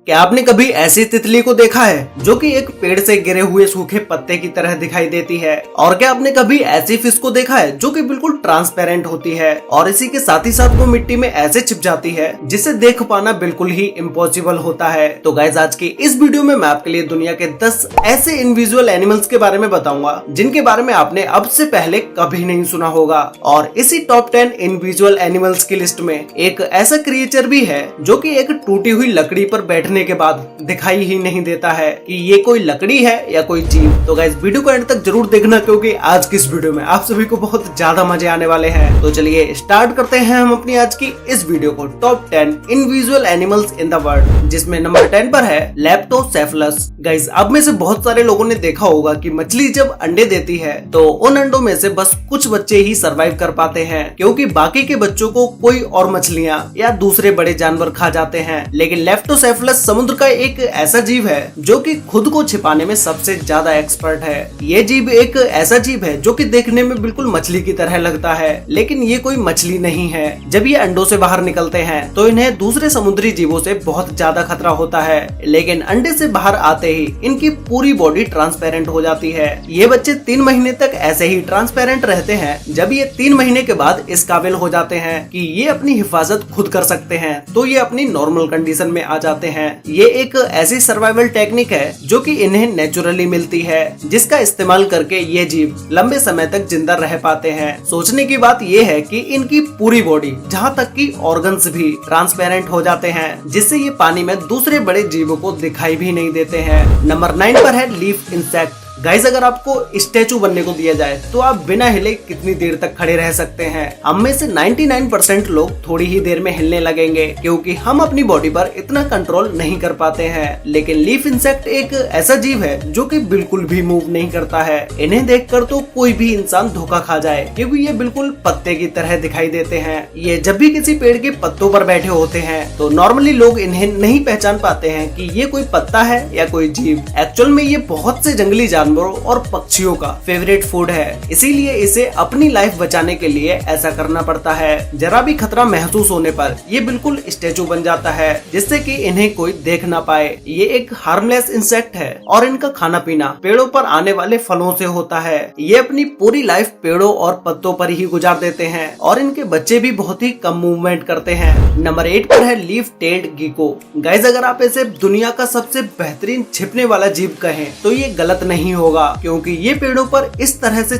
क्या आपने कभी ऐसी तितली को देखा है जो कि एक पेड़ से गिरे हुए सूखे पत्ते की तरह दिखाई देती है? और क्या आपने कभी ऐसी फिश को देखा है जो कि बिल्कुल ट्रांसपेरेंट होती है और इसी के साथ ही साथ वो मिट्टी में ऐसे छिप जाती है जिसे देख पाना बिल्कुल ही इम्पॉसिबल होता है। तो गाइस, आज की इस वीडियो में मैं आपके लिए दुनिया के 10 ऐसे इनविजुअल एनिमल्स के बारे में बताऊंगा जिनके बारे में आपने अब से पहले कभी नहीं सुना होगा। और इसी टॉप 10 इनविजुअल एनिमल्स की लिस्ट में एक ऐसा क्रिएचर भी है जो कि एक टूटी हुई लकड़ी पर बैठने के बाद दिखाई ही नहीं देता है कि ये कोई लकड़ी है या कोई जीव। तो गाइस, वीडियो को एंड तक जरूर देखना क्योंकि आज की इस वीडियो में आप सभी को बहुत ज्यादा मजे आने वाले हैं। तो चलिए स्टार्ट करते हैं हम अपनी आज की इस वीडियो को top 10 unusual animals in the world, जिसमें नंबर 10 पर है लेप्टोसेफलस। गाइस, अब में से बहुत सारे लोगों ने देखा होगा कि मछली जब अंडे देती है तो उन अंडों में से बस कुछ बच्चे ही सरवाइव कर पाते हैं क्योंकि बाकी के बच्चों को कोई और मछलियां या दूसरे बड़े जानवर खा जाते हैं। लेकिन लेप्टोसेफलस समुद्र का एक ऐसा जीव है जो कि खुद को छिपाने में सबसे ज्यादा एक्सपर्ट है। ये जीव एक ऐसा जीव है जो कि देखने में बिल्कुल मछली की तरह लगता है, लेकिन ये कोई मछली नहीं है। जब ये अंडों से बाहर निकलते हैं तो इन्हें दूसरे समुद्री जीवों से बहुत ज्यादा खतरा होता है, लेकिन अंडे से बाहर आते ही इनकी पूरी बॉडी ट्रांसपेरेंट हो जाती है। ये बच्चे 3 महीने तक ऐसे ही ट्रांसपेरेंट रहते हैं। जब ये 3 महीने के बाद इस काबिल हो जाते हैं कि ये अपनी हिफाजत खुद कर सकते हैं तो ये अपनी नॉर्मल कंडीशन में आ जाते हैं। ये एक ऐसी सर्वाइवल टेक्निक है जो कि इन्हें नेचुरली मिलती है, जिसका इस्तेमाल करके ये जीव लंबे समय तक जिंदा रह पाते हैं। सोचने की बात ये है कि इनकी पूरी बॉडी जहाँ तक कि ऑर्गन्स भी ट्रांसपेरेंट हो जाते हैं, जिससे ये पानी में दूसरे बड़े जीवों को दिखाई भी नहीं देते हैं। नंबर 9 पर है लीफ इंसेक्ट। गाइस, अगर आपको स्टैचू बनने को दिया जाए तो आप बिना हिले कितनी देर तक खड़े रह सकते हैं? हम में से 99% लोग थोड़ी ही देर में हिलने लगेंगे क्योंकि हम अपनी बॉडी पर इतना कंट्रोल नहीं कर पाते हैं। लेकिन लीफ इंसेक्ट एक ऐसा जीव है जो कि बिल्कुल भी मूव नहीं करता है। इन्हें देखकर तो कोई भी इंसान धोखा खा जाए क्योंकि ये बिल्कुल पत्ते की तरह दिखाई देते हैं। ये जब भी किसी पेड़ के पत्तों पर बैठे होते हैं तो नॉर्मली लोग इन्हें नहीं पहचान पाते हैं कि ये कोई पत्ता है या कोई जीव। एक्चुअल में ये बहुत से जंगली जानवरों और पक्षियों का फेवरेट फूड है, इसीलिए इसे अपनी लाइफ बचाने के लिए ऐसा करना पड़ता है। जरा भी खतरा महसूस होने पर ये बिल्कुल स्टैचू बन जाता है जिससे कि इन्हें कोई देख ना पाए। ये एक हार्मलेस इंसेक्ट है और इनका खाना पीना पेड़ों पर आने वाले फलों से होता है। ये अपनी पूरी लाइफ पेड़ों और पत्तों पर ही गुजार देते हैं और इनके बच्चे भी बहुत ही कम मूवमेंट करते हैं। नंबर 8 पर है लीफ टेल्ड गीको। गाइस, अगर आप इसे दुनिया का सबसे बेहतरीन छिपने वाला जीव कहें तो ये गलत नहीं होगा क्योंकि ये पेड़ों पर इस तरह से